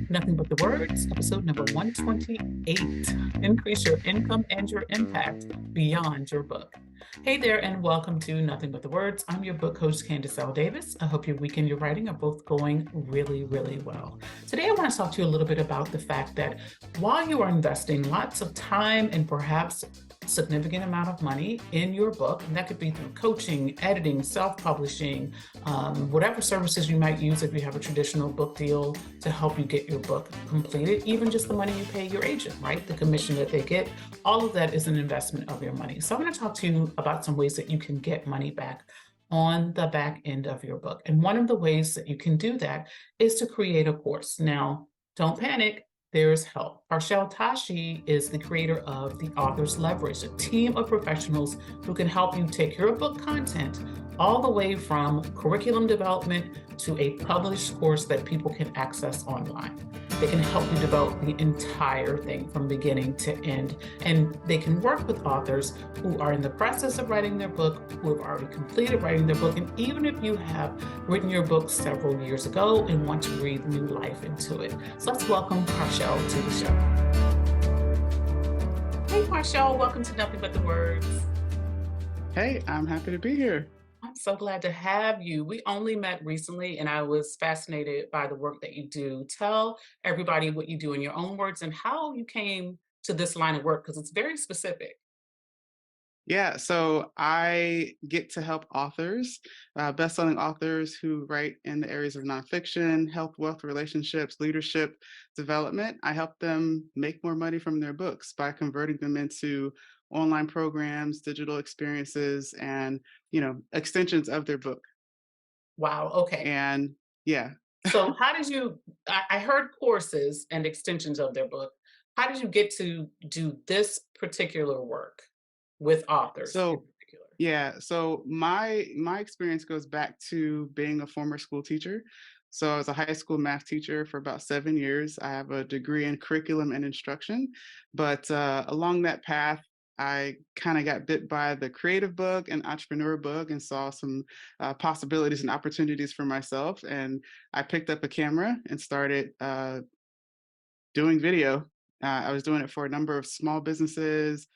Nothing But the Words, episode number 128. Increase your income and your impact beyond your book. Hey there, and welcome to Nothing But the Words. I'm your book coach, Candace L. Davis. I hope your week and your writing are both going really, really well. Today, I want to talk to you a little bit about the fact that while you are investing lots of time and perhaps significant amount of money in your book, and that could be through coaching, editing, self-publishing, whatever services you might use if you have a traditional book deal to help you get your book completed, even just the money you pay your agent, right? The commission that they get, all of that is an investment of your money. So I'm going to talk to you about some ways that you can get money back on the back end of your book. And one of the ways that you can do that is to create a course. Now, don't panic. There's help. Parchelle Tashi is the creator of The Author's Leverage, a team of professionals who can help you take your book content all the way from curriculum development to a published course that people can access online. They can help you develop the entire thing from beginning to end. And they can work with authors who are in the process of writing their book, who have already completed writing their book. And even if you have written your book several years ago and want to breathe new life into it. So let's welcome Parchelle to the show. Hey, Parchelle, welcome to Nothing But the Words. Hey, I'm happy to be here. I'm so glad to have you. We only met recently, and I was fascinated by the work that you do. Tell everybody what you do in your own words and how you came to this line of work, because it's very specific. Yeah, so I get to help authors, best-selling authors who write in the areas of nonfiction, health, wealth, relationships, leadership, development. I help them make more money from their books by converting them into online programs, digital experiences, and extensions of their book. Wow. Okay. And yeah, So, how did you? I heard courses and extensions of their book. How did you get to do this particular work with authors in so particular? So my experience goes back to being a former school teacher. So I was a high school math teacher for about 7 years. I have a degree in curriculum and instruction, but along that path, I kind of got bit by the creative bug and entrepreneur bug and saw some possibilities and opportunities for myself. And I picked up a camera and started doing video. I was doing it for a number of small businesses,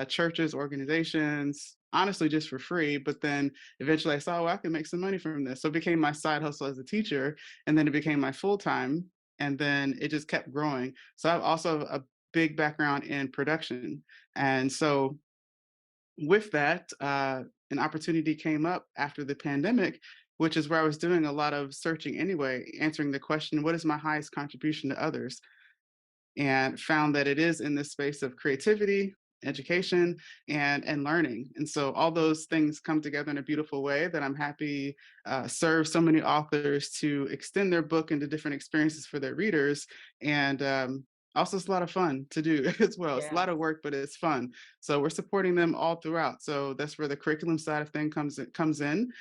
churches, organizations, honestly, just for free. But then eventually I saw, well, I can make some money from this. So it became my side hustle as a teacher. And then it became my full time. And then it just kept growing. So I have also a big background in production. And so with that, an opportunity came up after the pandemic, which is where I was doing a lot of searching anyway, answering the question, what is my highest contribution to others? And found that it is in this space of creativity, education, and learning. And so all those things come together in a beautiful way that I'm happy serve so many authors to extend their book into different experiences for their readers. And also, it's a lot of fun to do as well. It's a Yeah. lot of work, but it's fun. So we're supporting them all throughout. So that's where the curriculum side of thing comes in.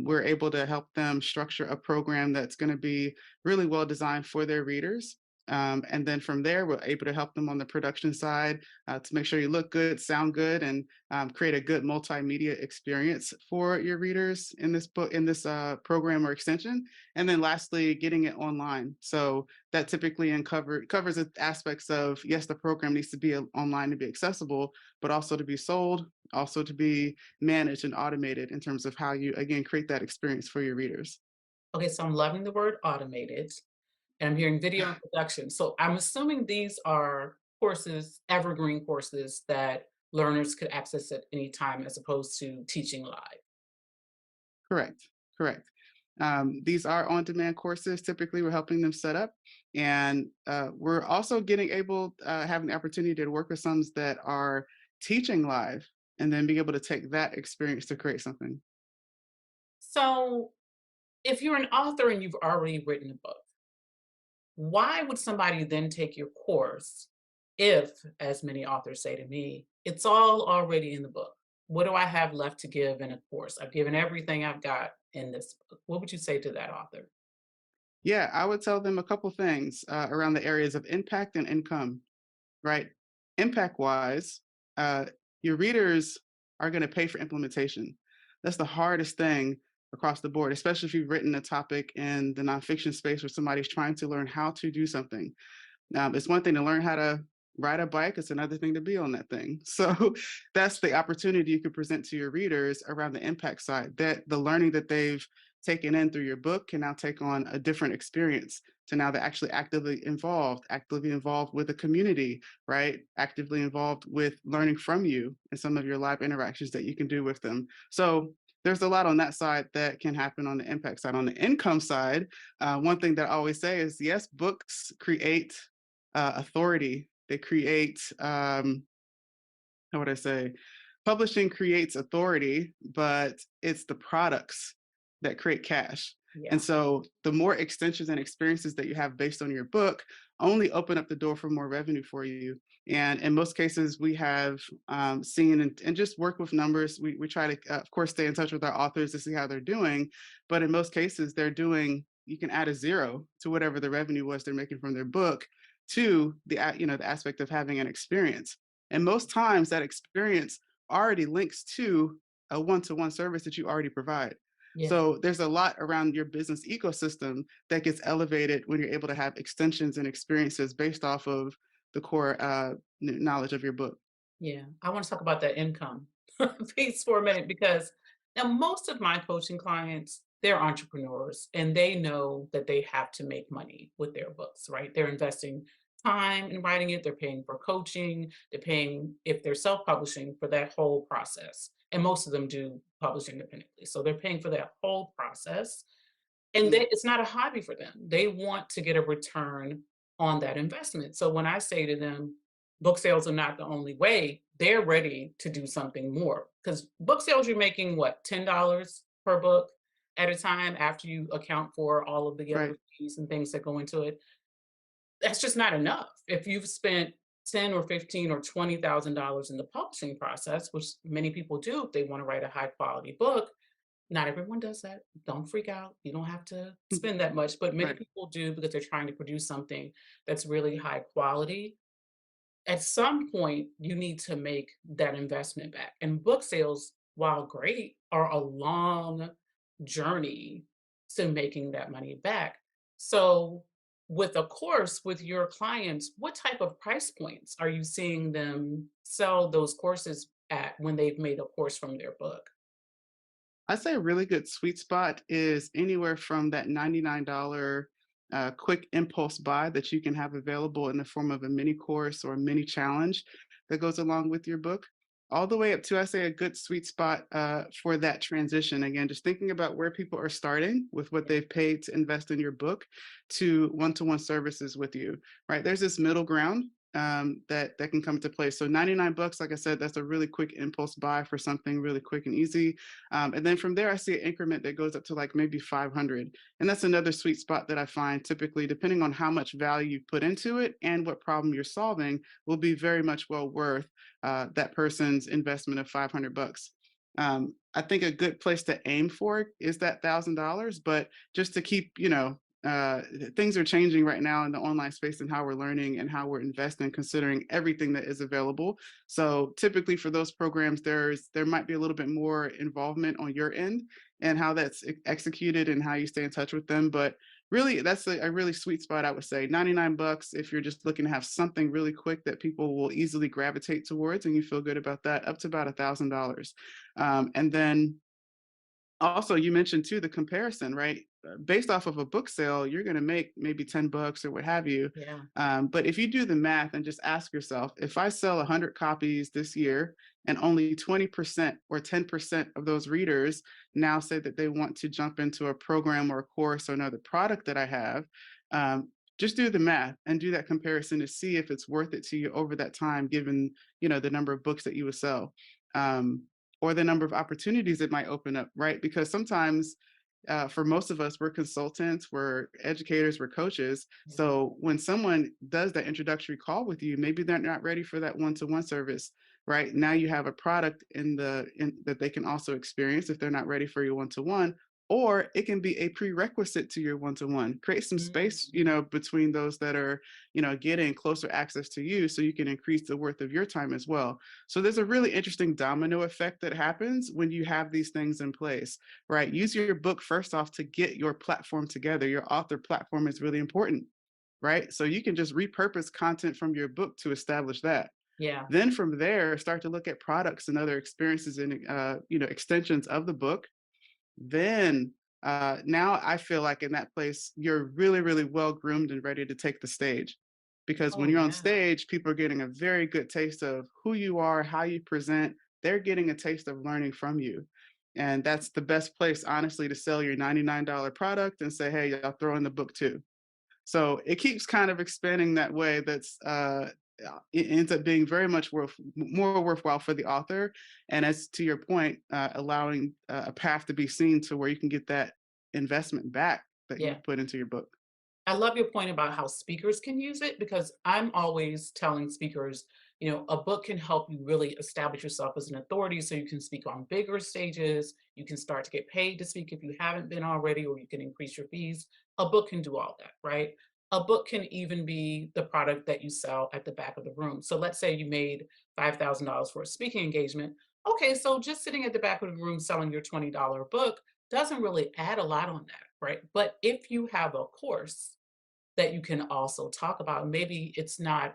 We're able to help them structure a program that's going to be really well designed for their readers, and then from there, we're able to help them on the production side to make sure you look good, sound good, and create a good multimedia experience for your readers in this book, in this program or extension. And then lastly, getting it online. So that typically covers the aspects of, yes, the program needs to be online to be accessible, but also to be sold, also to be managed and automated in terms of how you, again, create that experience for your readers. Okay. So I'm loving the word automated. And I'm hearing video and production. So I'm assuming these are courses, evergreen courses that learners could access at any time as opposed to teaching live. Correct, correct. These are on-demand courses. Typically, we're helping them set up, and we're also having the opportunity to work with some that are teaching live, and then being able to take that experience to create something. So if you're an author and you've already written a book, why would somebody then take your course if, as many authors say to me, it's all already in the book? What do I have left to give in a course? I've given everything I've got in this book. What would you say to that author? Yeah, I would tell them a couple things around the areas of impact and income. Right? Impact wise, uh, your readers are going to pay for implementation. That's the hardest thing across the board, especially if you've written a topic in the nonfiction space where somebody's trying to learn how to do something. It's one thing to learn how to ride a bike, it's another thing to be on that thing. So that's the opportunity you could present to your readers around the impact side, that the learning that they've taken in through your book can now take on a different experience to now they're actually actively involved with the community, right? Actively involved with learning from you and some of your live interactions that you can do with them. So there's a lot on that side that can happen on the impact side. On the income side, one thing that I always say is yes, books create authority. They create, how would I say, publishing creates authority, but it's the products that create cash. And Yeah. so the more extensions and experiences that you have based on your book only open up the door for more revenue for you. And in most cases, we have seen and just work with numbers. We try to, of course, stay in touch with our authors to see how they're doing. But in most cases, they're doing, you can add a zero to whatever the revenue was they're making from their book to the aspect of having an experience. And most times that experience already links to a one-to-one service that you already provide. Yeah. So there's a lot around your business ecosystem that gets elevated when you're able to have extensions and experiences based off of the core knowledge of your book. Yeah, I want to talk about that income piece for a minute because now most of my coaching clients, they're entrepreneurs and they know that they have to make money with their books, right? They're investing time in writing it, they're paying for coaching, they're paying if they're self-publishing for that whole process. And most of them do publish independently. So they're paying for that whole process. And Mm, it's not a hobby for them. They want to get a return on that investment. So when I say to them, book sales are not the only way, they're ready to do something more. Because book sales, you're making what, $10 per book at a time after you account for all of the other right. fees and things that go into it. That's just not enough. If you've spent 10 or 15 or $20,000 in the publishing process, which many people do if they want to write a high quality book, not everyone does that. Don't freak out. You don't have to Mm, spend that much, but many right. people do because they're trying to produce something that's really high quality. At some point, you need to make that investment back. And book sales, while great, are a long journey to making that money back. So, with a course with your clients, what type of price points are you seeing them sell those courses at when they've made a course from their book? I'd say a really good sweet spot is anywhere from that $99 quick impulse buy that you can have available in the form of a mini course or a mini challenge that goes along with your book, all the way up to, I say, a good sweet spot for that transition. Again, just thinking about where people are starting with what they've paid to invest in your book to one-to-one services with you, right? There's this middle ground that can come to play. So 99 bucks, like I said, that's a really quick impulse buy for something really quick and easy. And then from there, I see an increment that goes up to like maybe 500. And that's another sweet spot that I find typically, depending on how much value you put into it and what problem you're solving, will be very much well worth that person's investment of 500 bucks. I think a good place to aim for is that $1,000, but just to keep, uh, things are changing right now in the online space and how we're learning and how we're investing, considering everything that is available. So typically for those programs, there might be a little bit more involvement on your end and how that's executed and how you stay in touch with them. But really, that's a really sweet spot. I would say 99 bucks if you're just looking to have something really quick that people will easily gravitate towards, and you feel good about that. Up to about $1,000, and then also, you mentioned too the comparison, right? Based off of a book sale, you're going to make maybe 10 bucks or what have you. Yeah. But if you do the math and just ask yourself, if I sell 100 copies this year and only 20% or 10% of those readers now say that they want to jump into a program or a course or another product that I have, just do the math and do that comparison to see if it's worth it to you over that time, given the number of books that you would sell. Or the number of opportunities it might open up, right? Because sometimes for most of us, we're consultants, we're educators, we're coaches. Yeah. So when someone does that introductory call with you, maybe they're not ready for that one-to-one service, right? Now you have a product that they can also experience if they're not ready for your one-to-one. or it can be a prerequisite to your one-to-one. Create some space, Mhm. between those that are, getting closer access to you so you can increase the worth of your time as well. So there's a really interesting domino effect that happens when you have these things in place, right? Use your book first off to get your platform together. Your author platform is really important, right? So you can just repurpose content from your book to establish that. Yeah, Then from there, start to look at products and other experiences and extensions of the book. Then now I feel like in that place you're really, really well groomed and ready to take the stage. Because when oh, you're on yeah, stage, people are getting a very good taste of who you are, how you present. They're getting a taste of learning from you. And that's the best place, honestly, to sell your $99 product and say, hey, y'all throw in the book too. So it keeps kind of expanding that way. It ends up being very much more worthwhile for the author, and as to your point, allowing a path to be seen to where you can get that investment back that yeah. you've put into your book. I love your point about how speakers can use it because I'm always telling speakers, a book can help you really establish yourself as an authority so you can speak on bigger stages. You can start to get paid to speak if you haven't been already, or you can increase your fees. A book can do all that, right? A book can even be the product that you sell at the back of the room. So let's say you made $5,000 for a speaking engagement. Okay, so just sitting at the back of the room selling your $20 book doesn't really add a lot on that, right? But if you have a course that you can also talk about. Maybe it's not,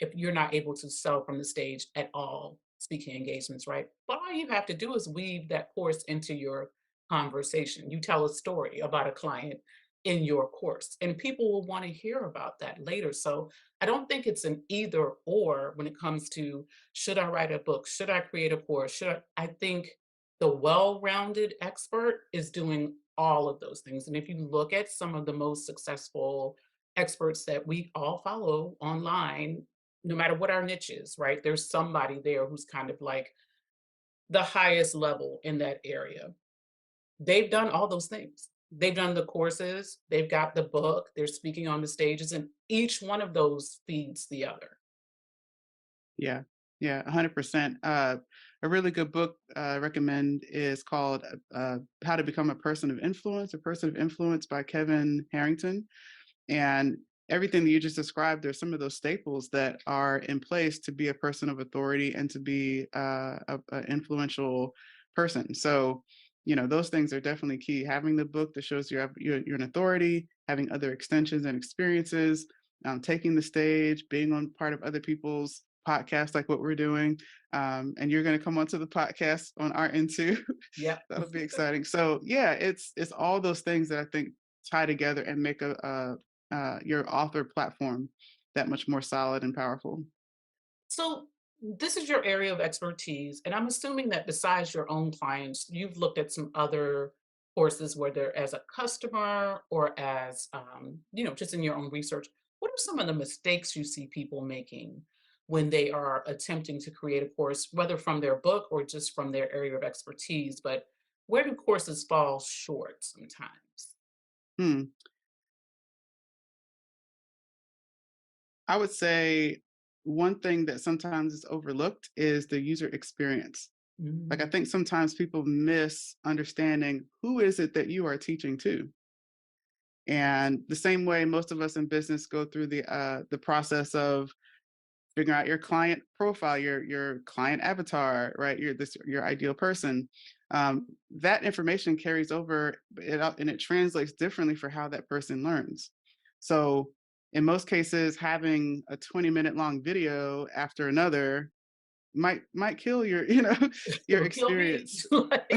if you're not able to sell from the stage at all speaking engagements, right? But all you have to do is weave that course into your conversation. You tell a story about a client in your course, and people will want to hear about that later. So I don't think it's an either or when it comes to should I write a book? Should I create a course? I think the well rounded expert is doing all of those things. And if you look at some of the most successful experts that we all follow online, no matter what our niche is, right? There's somebody there who's kind of like the highest level in that area. They've done all those things. They've done the courses, they've got the book, they're speaking on the stages, and each one of those feeds the other. Yeah, yeah, 100%. A really good book I recommend is called "How to Become a Person of Influence." A Person of Influence by Kevin Harrington. And everything that you just described, there's some of those staples that are in place to be a person of authority and to be a influential person. So, those things are definitely key. Having the book that shows you're an authority, having other extensions and experiences, taking the stage, being on part of other people's podcasts like what we're doing. And you're going to come onto the podcast on our end too. Yep. That'll be exciting. So yeah, it's all those things that I think tie together and make your author platform that much more solid and powerful. So this is your area of expertise, and I'm assuming that besides your own clients, you've looked at some other courses, whether as a customer or as, just in your own research. What are some of the mistakes you see people making when they are attempting to create a course, whether from their book or just from their area of expertise? But where do courses fall short sometimes? Hmm. I would say one thing that sometimes is overlooked is the user experience. Like I Mm, think sometimes people miss understanding who is it that you are teaching to. And the same way most of us in business go through the process of figuring out your client profile, your client avatar, right? Your ideal person. That information carries over and it translates differently for how that person learns. So in most cases, having a 20-minute long video after another might kill your, it your would kill me. experience. Like,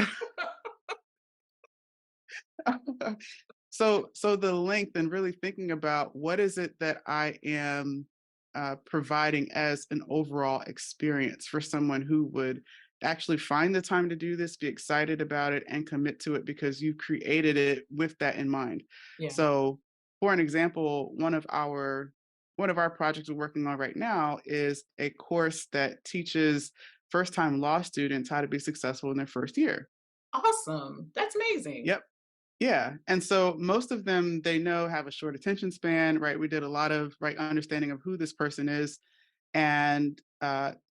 So the length and really thinking about what is it that I am providing as an overall experience for someone who would actually find the time to do this, be excited about it, and commit to it because you created it with that in mind. yeah, So, for an example, one of our projects we're working on right now is a course that teaches first-time law students how to be successful in their first year. awesome. That's amazing. Yep. Yeah, and so most of them, they know have a short attention span, right? We did a lot of right understanding of who this person is and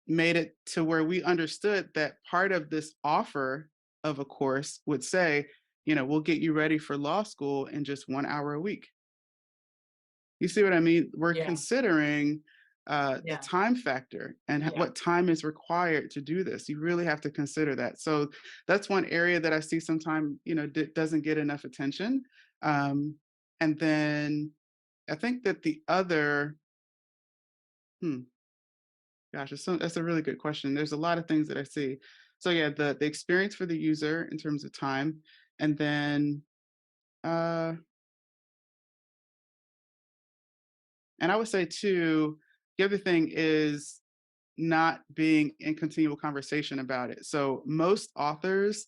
made it to where we understood that part of this offer of a course would say, we'll get you ready for law school in just 1 hour a week. You see what I mean? We're Yeah, considering the yeah, time factor and yeah, what time is required to do this. You really have to consider that. So that's one area that I see sometimes, doesn't get enough attention. Um, and then I think that the other, hmm, gosh, that's a really good question. There's a lot of things that I see. So yeah, the experience for the user in terms of time, and then uh, and I would say too, the other thing is not being in continual conversation about it. So most authors,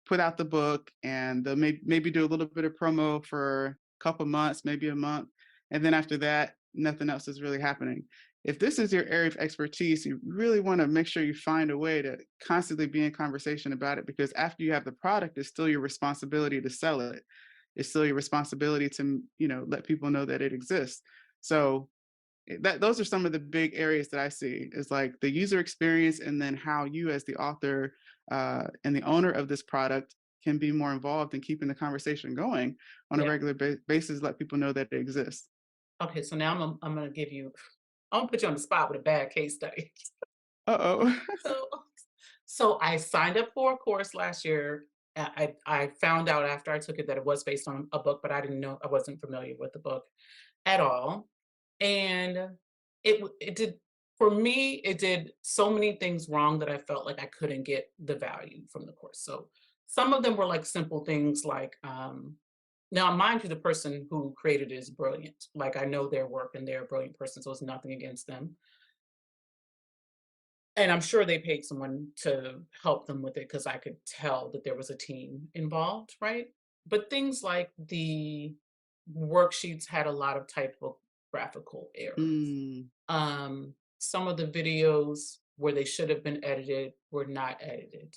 put out the book and they'll maybe do a little bit of promo for a couple months, maybe a month, and then after that, nothing else is really happening. If this is your area of expertise, you really want to make sure you find a way to constantly be in conversation about it because after you have the product, it's still your responsibility to sell it. It's still your responsibility to, let people know that it exists. So those are some of the big areas that I see is like the user experience and then how you as the author and the owner of this product can be more involved in keeping the conversation going on a yeah. regular basis, let people know that it exists. Okay, so now I'm gonna give you I'm gonna put you on the spot with a bad case study. Uh-oh. So so I signed up for a course last year. I found out after I took it that it was based on a book, but I didn't know I wasn't familiar with the book at all. And it did for me, it did so many things wrong that I felt like I couldn't get the value from the course. So some of them were like simple things like now mind you, the person who created it is brilliant. Like I know their work and they're a brilliant person, so it's nothing against them. And I'm sure they paid someone to help them with it because I could tell that there was a team involved, right? But things like the worksheets had a lot of typographical errors. Mm, Some of the videos where they should have been edited were not edited.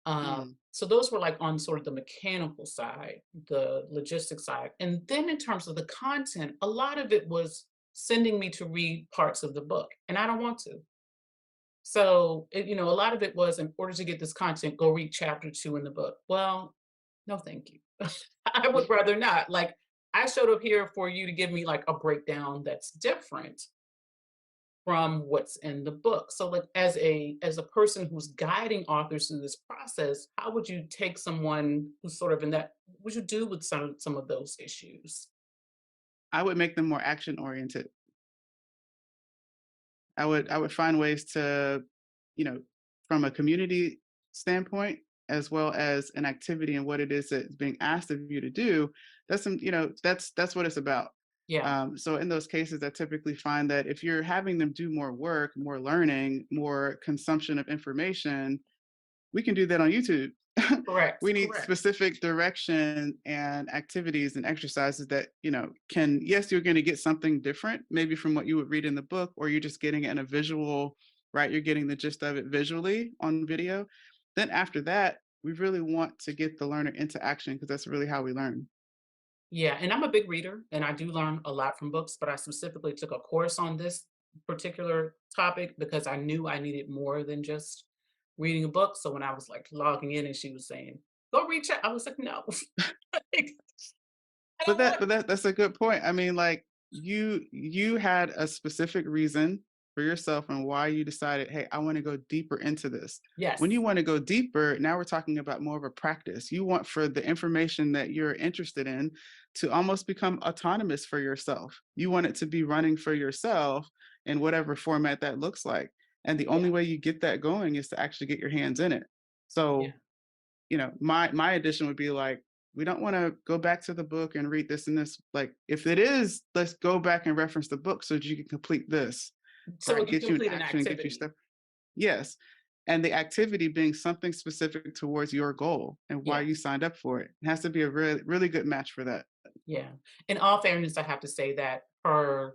mm. So those were like on sort of the mechanical side, the logistics side. And then in terms of the content, a lot of it was sending me to read parts of the book, and I don't want to. So, a lot of it was in order to get this content, go read chapter 2 in the book. Well, no, thank you. I would rather not. Like, I showed up here for you to give me like a breakdown that's different from what's in the book. So, like, as a person who's guiding authors through this process, how would you take someone who's sort of in that? What would you do with some of those issues? I would make them more action oriented. I would find ways to, you know, from a community standpoint, as well as an activity and what it is that's being asked of you to do. That's what it's about. Yeah, So in those cases, I typically find that if you're having them do more work, more learning, more consumption of information, we can do that on YouTube. correct, We need correct. specific direction and activities and exercises that, can, yes, you're going to get something different, maybe from what you would read in the book, or you're just getting it in a visual, right? You're getting the gist of it visually on video. Then after that, we really want to get the learner into action because that's really how we learn. Yeah, and I'm a big reader and I do learn a lot from books, but I specifically took a course on this particular topic because I knew I needed more than just reading a book. So when I was like logging in and she was saying, go read chat, I was like, no, like, I But don't that want. but that that's a good point. I mean, like, you had a specific reason for yourself and why you decided, "Hey, I wanna go deeper into this." When you Yes. wanna go deeper, now we're talking about more of a practice. You want for the information that you're interested in to almost become autonomous for yourself. You want it to be running for yourself in whatever format that looks like, and the only Yeah. way you get that going is to actually get your hands in it. Yeah. So, my addition would be like, we don't want to go back to the book and read this and this. Like, if it is, let's go back and reference the book so that you can complete this, So right? you Get you in complete an action, get you activity. stuff. Yes. And the activity being something specific towards your goal and why you Yes. signed up for it. It has to be a really, really good match for that. Yeah. In all fairness, I have to say that her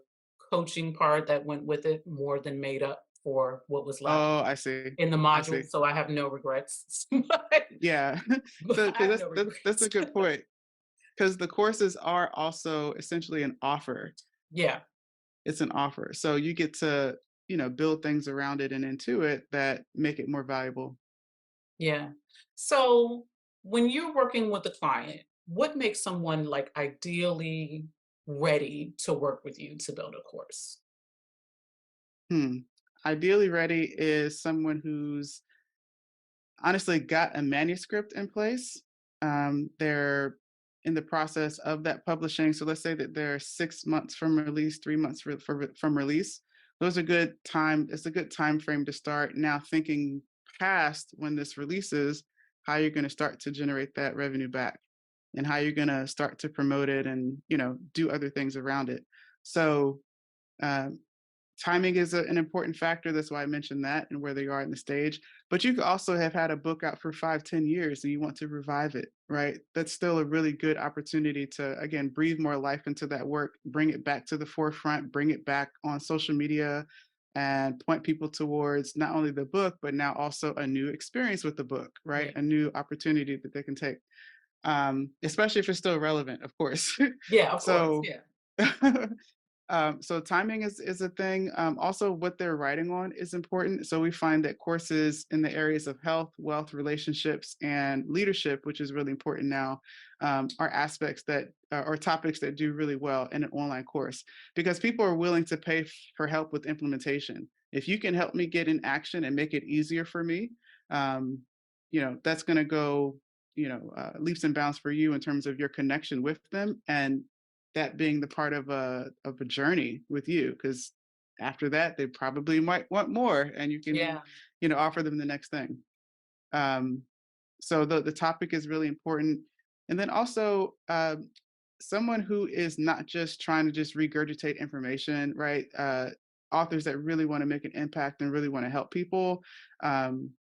coaching part that went with it more than made up for what was lacking Oh, I see. in the I see. module. So I have no regrets. Yeah. So, I because have that's, no that's, that's regrets. a good point. Because the courses are also essentially an offer. Yeah, It's an offer. So you get to, build things around it and into it that make it more valuable. yeah. So When you're working with a client, what makes someone like ideally ready to work with you to build a course? Hmm. Ideally ready is someone who's honestly got a manuscript in place. They're in the process of that publishing. So let's say that they're 6 months from release, 3 months from release. Those are good time. It's a good time frame to start now thinking past when this releases, how you're going to start to generate that revenue back and how you're going to start to promote it and do other things around it. So um, timing is an important factor. That's why I mentioned that and where they are in the stage. But you could also have had a book out for 5, 10 years and you want to revive it, right? That's still a really good opportunity to, again, breathe more life into that work, bring it back to the forefront, bring it back on social media, and point people towards not only the book, but now also a new experience with the book, right? Yeah. A new opportunity that they can take, especially if it's still relevant, of course. Yeah, of course. So, Yeah. so timing is a thing. Also, what they're writing on is important. So we find that courses in the areas of health, wealth, relationships, and leadership, which is really important now, are aspects that or topics that do really well in an online course because people are willing to pay for help with implementation. If you can help me get in action and make it easier for me, um, that's going to go leaps and bounds for you in terms of your connection with them and that being the part of a journey with you, because after that, they probably might want more, and you can, Yeah. offer them the next thing. Um, so the topic is really important, and then also someone who is not just trying to just regurgitate information, right? Authors that really want to make an impact and really want to help people. Um,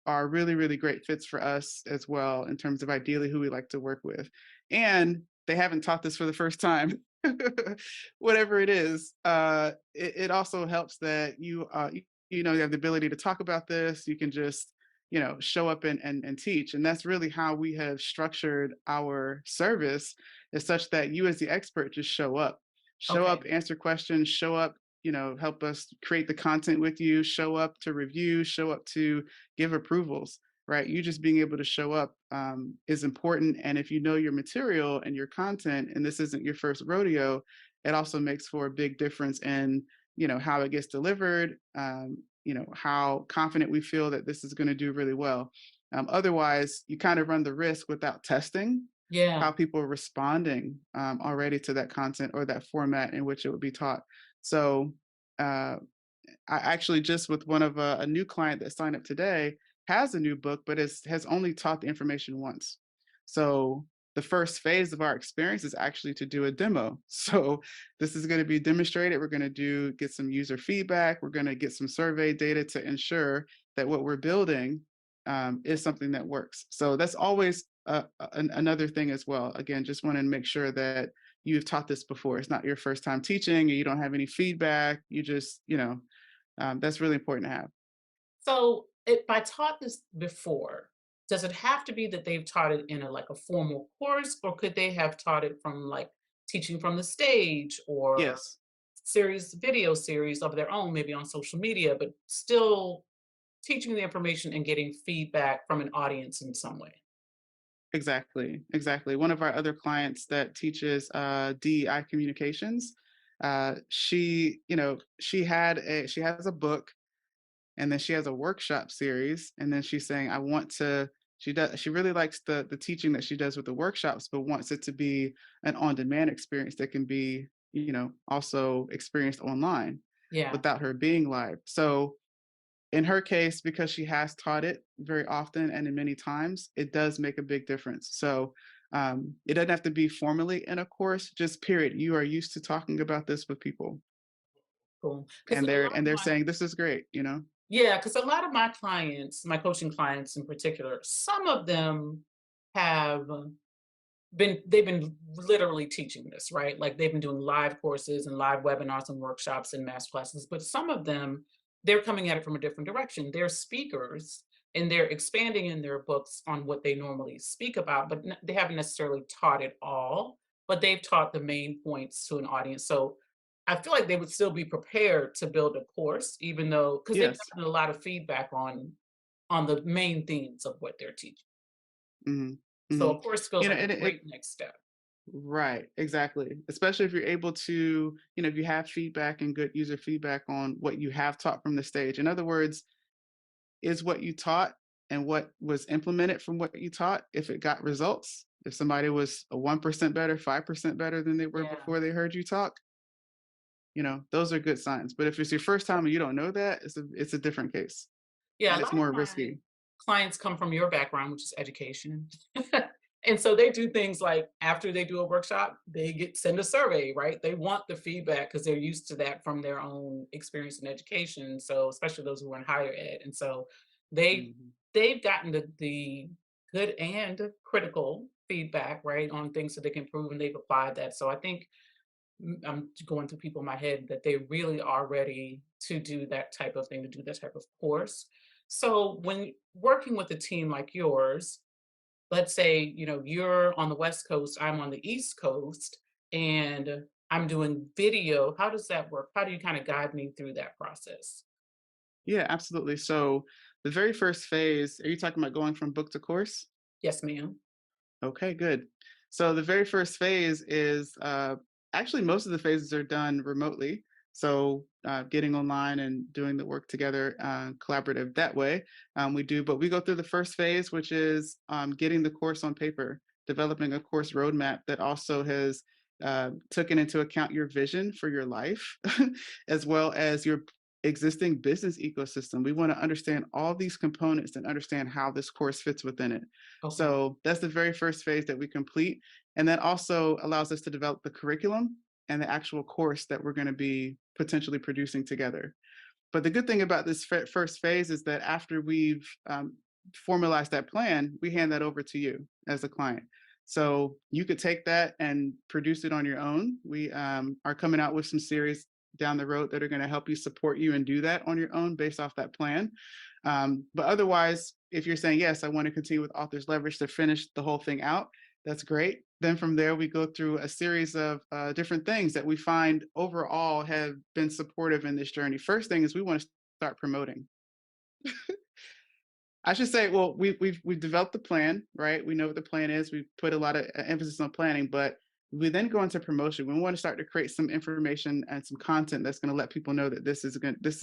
are really, really great fits for us as well in terms of ideally who we like to work with. And they haven't taught this for the first time. Whatever it is, it also helps that you have the ability to talk about this. You can just show up and teach, and that's really how we have structured our service, is such that you as the expert just show up, Okay. answer questions, show up, help us create the content with you, show up to review, show up to give approvals, right? You just being able to show up is important. And if you know your material and your content, and this isn't your first rodeo, it also makes for a big difference in, how it gets delivered, how confident we feel that this is going to do really well. Otherwise, you kind of run the risk without testing Yeah. how people are responding already to that content or that format in which it would be taught. So, uh, I actually just with one of a new client that signed up today has a new book, but has only taught the information once. So the first phase of our experience is actually to do a demo. So this is going to be demonstrated. We're going to get some user feedback. We're going to get some survey data to ensure that what we're building is something that works. So that's always another thing as well. Again, just want to make sure that you've taught this before. It's not your first time teaching and you don't have any feedback. You just, that's really important to have. So, if I taught this before, does it have to be that they've taught it in a like a formal course, or could they have taught it from like teaching from the stage or Yes, video series of their own, maybe on social media, but still teaching the information and getting feedback from an audience in some way? exactly, exactly. One of our other clients that teaches DEI communications, she has a book and then she has a workshop series, and then she's saying, I want to. She really likes the teaching that she does with the workshops, but wants it to be an on-demand experience that can be, also experienced online Yeah. without her being live. So in her case, because she has taught it very often and in many times, it does make a big difference. So it doesn't have to be formally in a course, just period. You are used to talking about this with people, Cool. Because and a lot of they're my saying this is great. Yeah, because a lot of my clients, my coaching clients in particular, some of them have they've been literally teaching this, right? Like they've been doing live courses and live webinars and workshops and master classes, but some of them, they're coming at it from a different direction. They're speakers and they're expanding in their books on what they normally speak about, but they haven't necessarily taught it all, but they've taught the main points to an audience. So I feel like they would still be prepared to build a course, even though because they've Yes. gotten a lot of feedback on the main themes of what they're teaching. Mhm. So Mhm. a course feels You know, like and a it great next step. right, exactly. Especially if you're able to, if you have feedback and good user feedback on what you have taught from the stage. In other words, is what you taught and what was implemented from what you taught, if it got results, if somebody was a 1% better, 5% better than they were Yeah. before they heard you talk, those are good signs. But if it's your first time and you don't know that, it's a different case Yeah, and a it's lot of more my risky. clients come from your background, which is education. And so they do things like after they do a workshop, they get send a survey, right? They want the feedback because they're used to that from their own experience in education. So especially those who are in higher ed. And so they Mhm. they've gotten the good and critical feedback, right, on things that they can improve and they've applied that. So I think I'm going through people in my head that they really are ready to do that type of thing, to do that type of course. So when working with a team like yours, let's say, you're on the West Coast, I'm on the East Coast, and I'm doing video. How does that work? How do you kind of guide me through that process? Yeah, absolutely. So the very first phase, are you talking about going from book to course? Yes, ma'am. Okay, good. So the very first phase is actually most of the phases are done remotely. So getting online and doing the work together, collaborative that way, we do. But we go through the first phase, which is getting the course on paper, developing a course roadmap that also has taken into account your vision for your life, as well as your existing business ecosystem. We want to understand all these components and understand how this course fits within it. Okay. So that's the very first phase that we complete. And that also allows us to develop the curriculum and the actual course that we're going to be potentially producing together. But the good thing about this first phase is that after we've formalized that plan, we hand that over to you as a client. So you could take that and produce it on your own. We are coming out with some series down the road that are going to help you support you and do that on your own based off that plan. But otherwise, if you're saying, yes, I want to continue with Author's Leverage to finish the whole thing out, that's great. Then from there, we go through a series of different things that we find overall have been supportive in this journey. First thing is we want to start promoting. I should say, well, we've developed the plan, right? We know what the plan is. We put a lot of emphasis on planning, but we then go into promotion. We want to start to create some information and some content that's going to let people know that this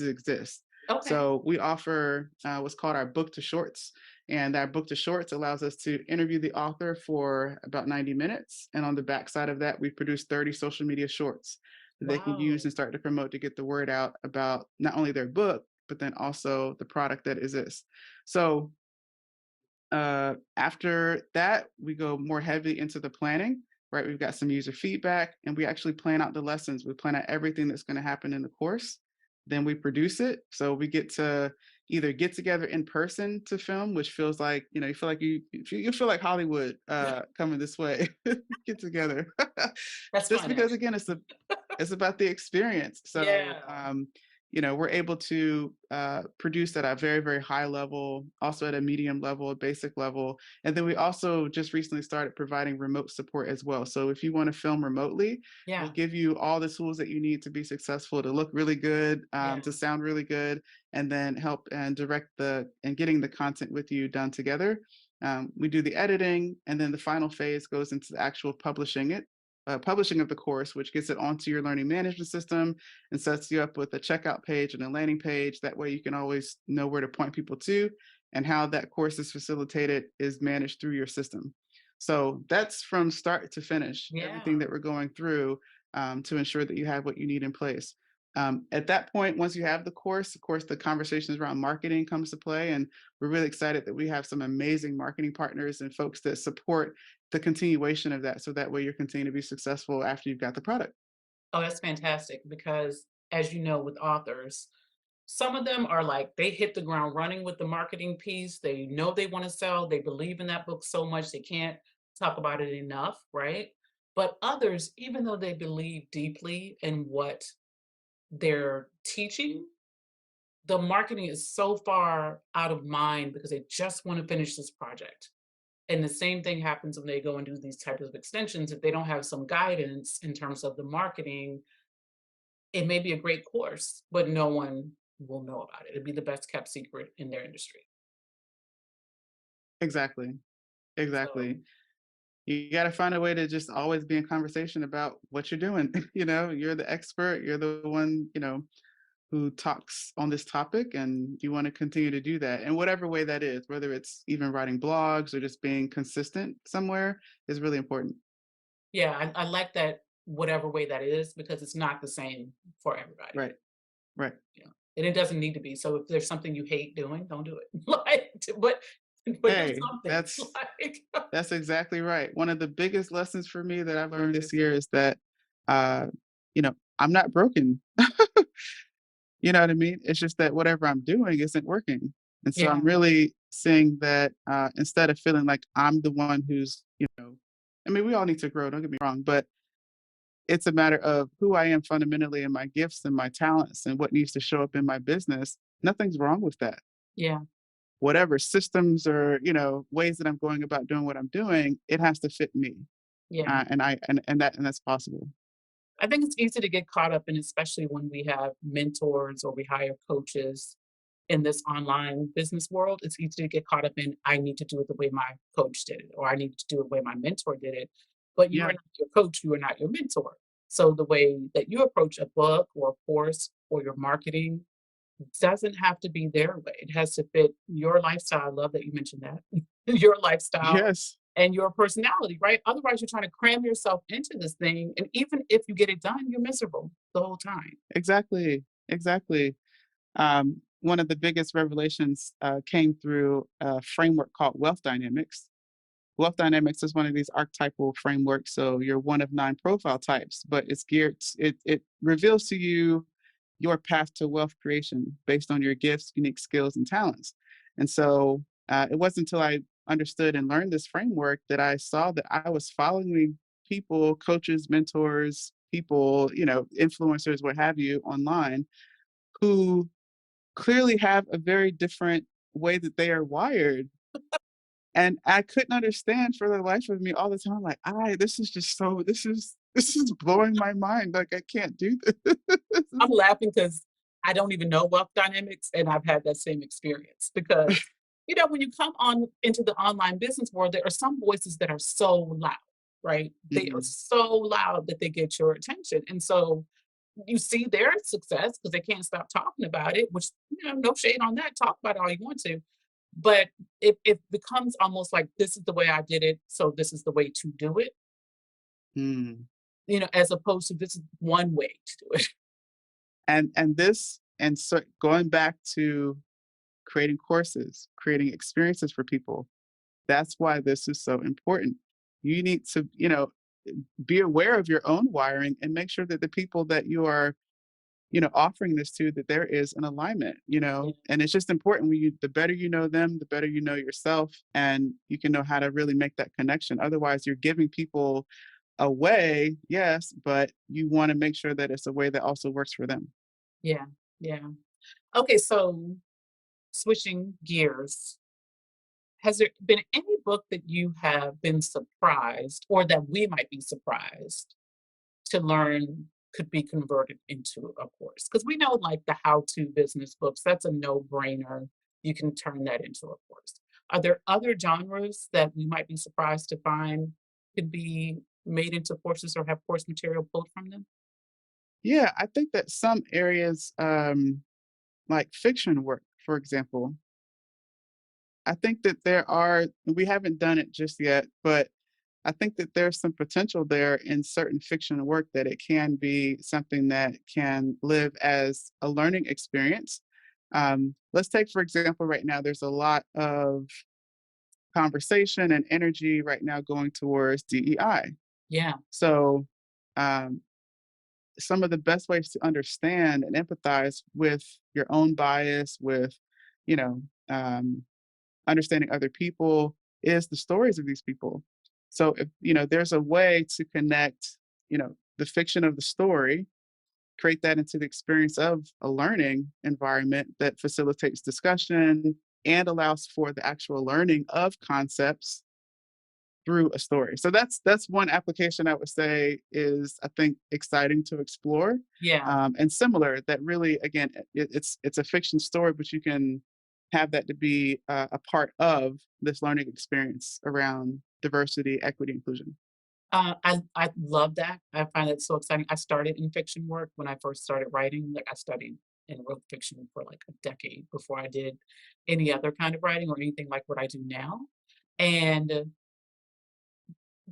exists. Okay. So we offer what's called our book to shorts, and our book to shorts allows us to interview the author for about 90 minutes, and on the backside of that, we produce 30 social media shorts that they can use Wow. and start to promote to get the word out about not only their book but then also the product that exists. So after that, we go more heavily into the planning, right? We've got some user feedback and we actually plan out the lessons. We plan out everything that's going to happen in the course. Then we produce it. So we get to either get together in person to film, which feels like, you feel like you feel like Hollywood coming this way, get together. That's Just fun, because actually. again, it's about the experience. So, Yeah. we're able to produce at a very, very high level, also at a medium level, a basic level. And then we also just recently started providing remote support as well. So if you want to film remotely, we'll Yeah. give you all the tools that you need to be successful, to look really good, Yeah. to sound really good, and then help and direct and getting the content with you done together. We do the editing, and then the final phase goes into the actual publishing of the course, which gets it onto your learning management system and sets you up with a checkout page and a landing page. That way you can always know where to point people to, and how that course is facilitated is managed through your system. So that's from start to finish, everything Yeah. that we're going through to ensure that you have what you need in place. At that point, once you have the course, of course, the conversations around marketing comes to play, and we're really excited that we have some amazing marketing partners and folks that support the continuation of that, so that way you're continuing to be successful after you've got the product. Oh, that's fantastic because as you know, with authors, some of them are like they hit the ground running with the marketing piece. They know they want to sell. They believe in that book so much they can't talk about it enough, right? But others, even though they believe deeply in what they're teaching, the marketing is so far out of mind because they just want to finish this project. And the same thing happens when they go and do these types of extensions. If they don't have some guidance in terms of the marketing, it may be a great course, but no one will know about it. It'd be the best kept secret in their industry. Exactly. So, exactly. You gotta find a way to just always be in conversation about what you're doing. You're the expert, you're the one, who talks on this topic, and you wanna continue to do that in whatever way that is, whether it's even writing blogs or just being consistent somewhere is really important. yeah, I like that whatever way that is because it's not the same for everybody. Right, right. Yeah, and it doesn't need to be. So if there's something you hate doing, don't do it. Like, but do Hey, something. that's Like, that's exactly right. One of the biggest lessons for me that I've learned this year is that, uh, I'm not broken. You know what I mean? It's just that whatever I'm doing isn't working. And so I'm yeah, really seeing that, instead of feeling like I'm the one who's, I mean, we all need to grow, don't get me wrong, but it's a matter of who I am fundamentally and my gifts and my talents and what needs to show up in my business. Nothing's wrong with that. yeah, Whatever systems or, ways that I'm going about doing what I'm doing, it has to fit me. yeah. And that's possible. I think it's easy to get caught up in, especially when we have mentors or we hire coaches in this online business world. It's easy to get caught up in, I need to do it the way my coach did it, or I need to do it the way my mentor did it. But you are Yeah. not your coach, you are not your mentor. So the way that you approach a book or a course or your marketing doesn't have to be their way. It has to fit your lifestyle. I love that you mentioned that. Your lifestyle Yes. and your personality, right? Otherwise, you're trying to cram yourself into this thing. And even if you get it done, you're miserable the whole time. Exactly. Exactly. One of the biggest revelations came through a framework called wealth dynamics. Wealth dynamics is one of these archetypal frameworks. So you're one of 9 profile types, but it reveals to you your path to wealth creation based on your gifts, unique skills, and talents. And so it wasn't until I understood and learned this framework that I saw that I was following people, coaches, mentors, people, influencers, what have you, online who clearly have a very different way that they are wired. And I couldn't understand for the life of me all the time, like, this is just so this is blowing my mind. Like I can't do this. I'm laughing because I don't even know wealth dynamics, and I've had that same experience because, when you come on into the online business world, there are some voices that are so loud, right? They are Mhm, so loud that they get your attention. And so you see their success because they can't stop talking about it, which, no shade on that. Talk about it all you want to. But it becomes almost like this is the way I did it, so this is the way to do it, mm. as opposed to this is one way to do it. And so going back to creating courses, creating experiences for people, that's why this is so important. You need to, be aware of your own wiring and make sure that the people that you are offering this to that there is an alignment, Yeah, and it's just important when the better you know them, the better you know yourself, and you can know how to really make that connection. Otherwise, you're giving people a way, yes, but you want to make sure that it's a way that also works for them. yeah, yeah. Okay, so switching gears, has there been any book that you have been surprised or that we might be surprised to learn could be converted into a course? Because we know like the how-to business books, that's a no-brainer. You can turn that into a course. Are there other genres that we might be surprised to find could be made into courses or have course material pulled from them? Yeah, I think that some areas, like fiction work, for example, I think that we haven't done it just yet, but I think that there's some potential there in certain fiction work that it can be something that can live as a learning experience. Let's take, for example, right now, there's a lot of conversation and energy right now going towards DEI. Yeah, So, um, some of the best ways to understand and empathize with your own bias, with, you know, um, understanding other people is the stories of these people. So if there's a way to connect, the fiction of the story, create that into the experience of a learning environment that facilitates discussion and allows for the actual learning of concepts through a story. So that's one application I would say is, I think, exciting to explore, yeah, and similar that really again it's a fiction story, but you can have that to be a part of this learning experience around diversity, equity, inclusion. I love that. I find it so exciting. I started in fiction work when I first started writing. Like I studied and wrote fiction for like a decade before I did any other kind of writing or anything like what I do now. And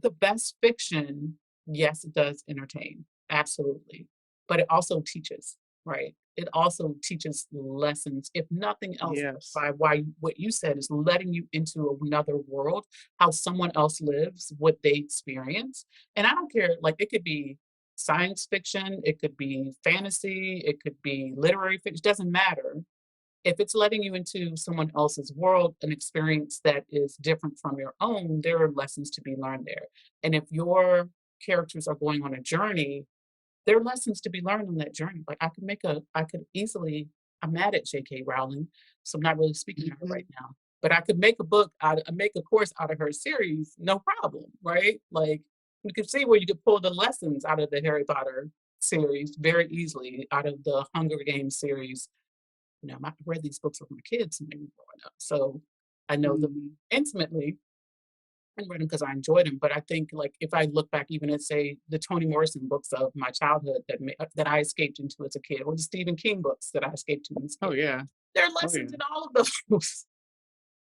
the best fiction, yes, it does entertain, absolutely, but it also teaches, right? It also teaches lessons, if nothing else, Yes. by why what you said is letting you into another world, how someone else lives, what they experience, and I don't care, like, it could be science fiction, it could be fantasy, it could be literary fiction, doesn't matter. If it's letting you into someone else's world, an experience that is different from your own, there are lessons to be learned there. And if your characters are going on a journey, there are lessons to be learned on that journey. Like I could easily, I'm mad at J.K. Rowling, so I'm not really speaking to her Mhm. right now. But I could make a book out of, make a course out of her series, no problem, right? Like you could see where you could pull the lessons out of the Harry Potter series very easily, out of the Hunger Games series. I read these books with my kids when they were growing up, so I know them Mhm. intimately and read them because I enjoyed them. But I think, like, if I look back even at, say, the Toni Morrison books of my childhood that I escaped into as a kid, or the Stephen King books that I escaped to as a Oh, kid, yeah. there are Oh, yeah. lessons in all of those.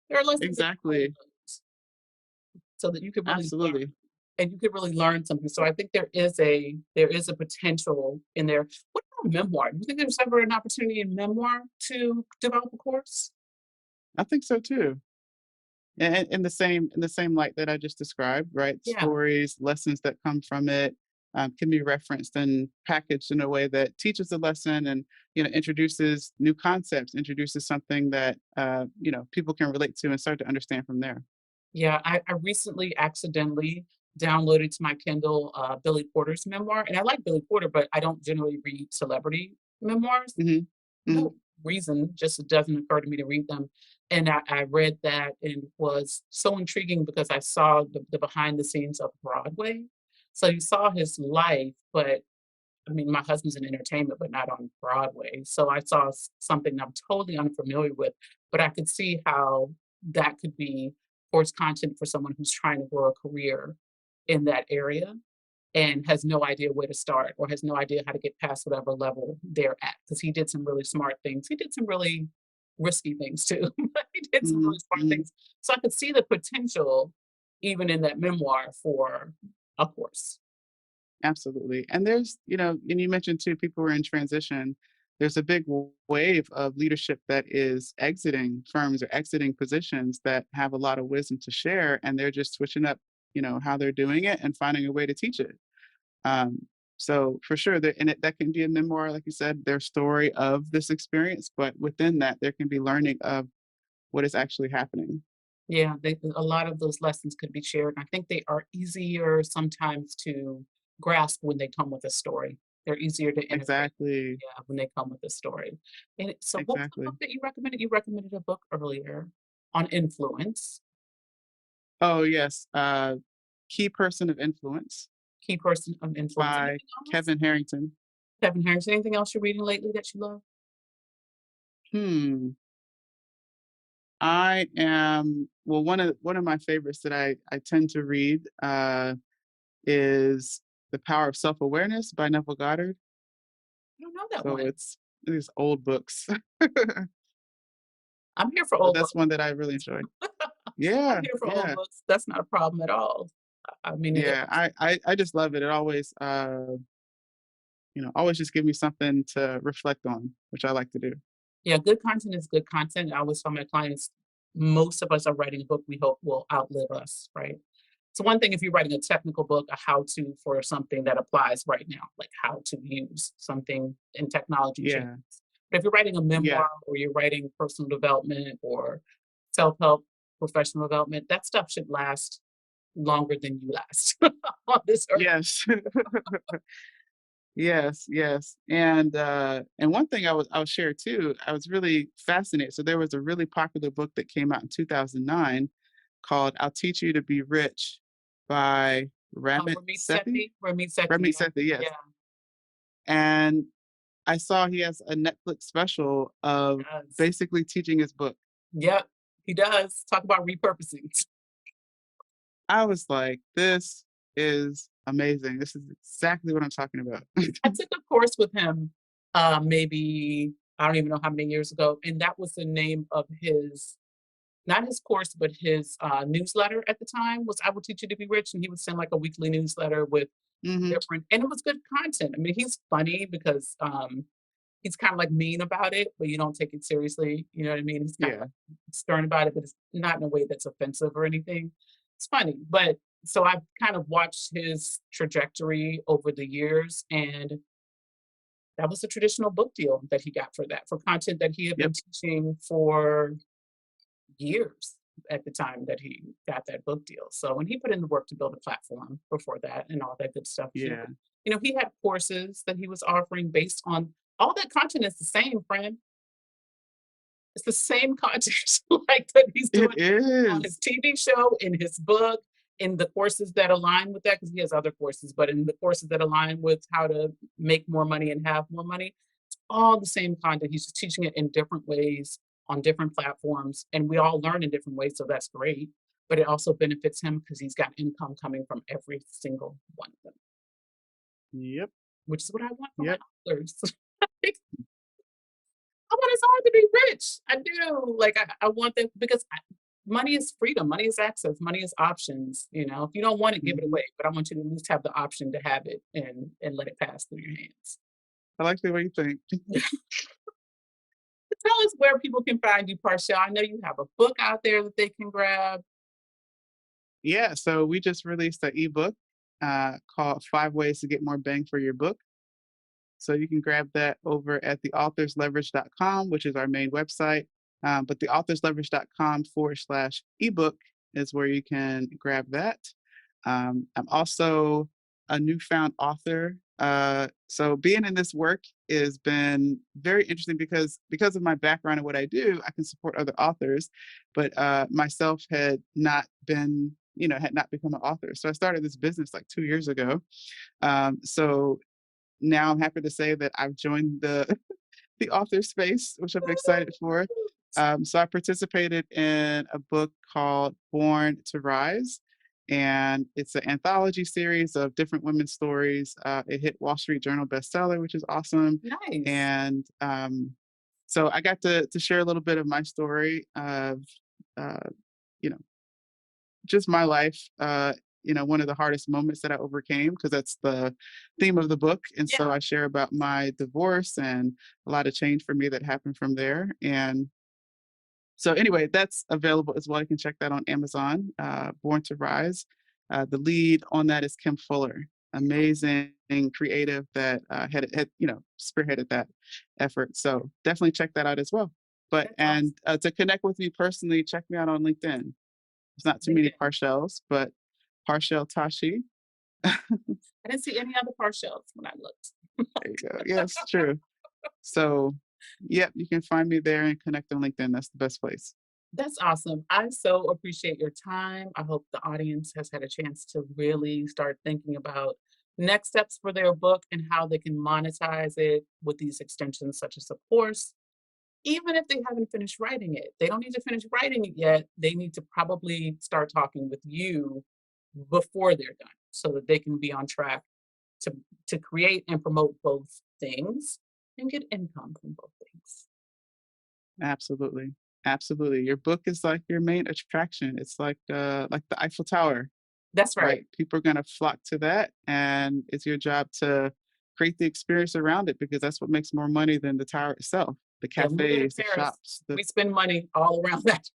There are lessons in all of Exactly. those, so that you could really learn, Absolutely. and you could really learn something. So I think there is a potential in there. What about memoir? Do you think there's ever an opportunity in memoir to develop a course? I think so too. In the same light that I just described, right? Yeah. Stories, lessons that come from it, can be referenced and packaged in a way that teaches a lesson and, introduces new concepts, introduces something that, people can relate to and start to understand from there. Yeah, I recently accidentally downloaded to my Kindle, Billy Porter's memoir, and I like Billy Porter, but I don't generally read celebrity memoirs. Mhm. No Mhm. reason, just it doesn't occur to me to read them. And I read that and was so intriguing because I saw the behind the scenes of Broadway. So you saw his life, but I mean, my husband's in entertainment, but not on Broadway. So I saw something I'm totally unfamiliar with, but I could see how that could be course content for someone who's trying to grow a career in that area and has no idea where to start or has no idea how to get past whatever level they're at. Because he did some really smart things. He did some really risky things too. But he did some really Mhm. smart Mhm. things. So I could see the potential even in that memoir for a course. Absolutely. And and you mentioned too, people who are in transition. There's a big wave of leadership that is exiting firms or exiting positions that have a lot of wisdom to share, and they're just switching up, how they're doing it and finding a way to teach it. So for sure, that can be a memoir, like you said, their story of this experience, but within that, there can be learning of what is actually happening. Yeah, a lot of those lessons could be shared. I think they are easier sometimes to grasp when they come with a story. They're easier to integrate, Exactly. yeah, when they come with a story. So what was the book Exactly. that you recommended? You recommended a book earlier on influence, Oh yes. Key Person of Influence key person of influence. by Anything else? Kevin Harrington. Kevin Harris, anything else you're reading lately that you love? Hmm. I am well. One of my favorites that I tend to read is The Power of Self Awareness by Neville Goddard. I don't know that So one. it's these old books, but I'm here for old that's one books. that I really enjoy. I'm Yeah, here for old yeah, books. That's not a problem at all. I mean, it yeah. I just love it. It always always just give me something to reflect on, which I like to do. Yeah, good content is good content. I always tell my clients, most of us are writing a book we hope will outlive us, right? So one thing if you're writing a technical book, a how-to for something that applies right now, like how to use something in technology changes. Yeah, But if you're writing a yeah, memoir or you're writing personal development or self-help, professional development, that stuff should last longer than you last on this earth. yes. Yes, yes. And one thing I'll share too, I was really fascinated. So there was a really popular book that came out in 2009 called I'll Teach You to Be Rich by Ramit Ramit Sethi. Sethi, Ramit Sethi, Ramit yeah, Sethi, yes. yeah, And I saw he has a Netflix special he of does. basically teaching his book. Yep, he does. Talk about repurposing. I was like, "This is amazing. This is exactly what I'm talking about." I took a course with him, maybe I don't even know how many years ago, and that was the name of his not his course, but his, newsletter at the time was "I Will Teach You to Be Rich," and he would send, like, a weekly newsletter with Mhm. different and it was good content. I mean, he's funny because, he's kinda, like, mean about it, but you don't take it seriously, you know what I mean? He's kind of, Yeah. like, stern about it, but it's not in a way that's offensive or anything. It's funny, but so I've kind of watched his trajectory over the years, and that was a traditional book deal that he got for that, for content that he had been Yep. teaching for years at the time that he got that book deal. So when he put in the work to build a platform before that and all that good stuff, he Yeah. would, he had courses that he was offering based on all that content is the same, friend. It's the same content like that he's It doing on his is. TV show, in his book, in the courses that align with that, because he has other courses, but in the courses that align with how to make more money and have more money, it's all the same content. He's just teaching it in different ways on different platforms, and we all learn in different ways, so that's great. But it also benefits him because he's got income coming from every single one of them, Yep. which is what I want for my Yep. authors. I want us all to be rich. I do. Like I want them because money is freedom, money is access, money is options. If you don't want it, give it Mhm. away. But I want you to at least have the option to have it and let it pass through your hands. I like the way you think. Tell us where people can find you, Parshall. I know you have a book out there that they can grab. Yeah, so we just released an ebook, called 5 Ways to Get More Bang for Your Book. So you can grab that over at theauthorsleverage.com, which is our main website. But theauthorsleverage.com/ebook is where you can grab that. I'm also a newfound author. So being in this work has been very interesting because of my background and what I do, I can support other authors, but myself had not become an author. So I started this business like 2 years ago. So now I'm happy to say that I've joined the the author space, which I'm excited for. So I participated in a book called Born to Rise, and it's an anthology series of different women's stories. It hit Wall Street Journal bestseller, which is awesome. Nice. And so I got to share a little bit of my story of uh, you know just my life, one of the hardest moments that I overcame because that's the theme of the book. And so Yeah, I share about my divorce and a lot of change for me that happened from there. And so, anyway, that's available as well. You can check that on Amazon, Born to Rise. The lead on that is Kim Fuller, amazing creative that spearheaded that effort. So, definitely check that out as well. But that's and awesome. to connect with me personally, check me out on LinkedIn. There's not too many LinkedIn. Parchells, but Parchelle Tashi. I didn't see any other Parshells when I looked. There you go. Yes, true. So, yep, you can find me there and connect on LinkedIn. That's the best place. That's awesome. I so appreciate your time. I hope the audience has had a chance to really start thinking about next steps for their book and how they can monetize it with these extensions, such as a course, even if they haven't finished writing it. They don't need to finish writing it yet. They need to probably start talking with you before they're done so that they can be on track to, to create and promote both things and get income from both things. Absolutely. Absolutely. Your book is like your main attraction. It's like the Eiffel Tower, That's right. right? People are gonna flock to that, and it's your job to create the experience around it because that's what makes more money than the tower itself. The Yeah, when we go to cafes, the Paris, shops, the we spend money all around that.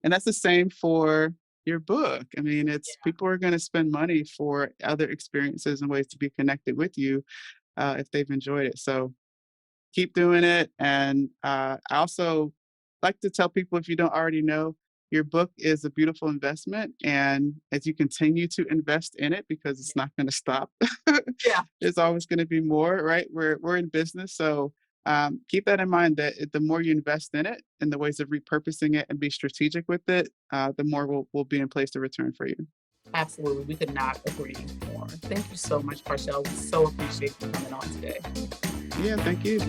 and that's the same for your book. I mean, it's Yeah, people are gonna spend money for other experiences and ways to be connected with you, if they've enjoyed it. So keep doing it. And I also like to tell people if you don't already know, your book is a beautiful investment. And as you continue to invest in it, because yeah, it's not going to stop, yeah, there's always going to be more, right? We're in business. So keep that in mind that the more you invest in it and the ways of repurposing it and be strategic with it, the more will be in place to return for you. absolutely. We could not agree more. Thank you so much, Parcelle. We so appreciate you coming on today. Yeah, thank you.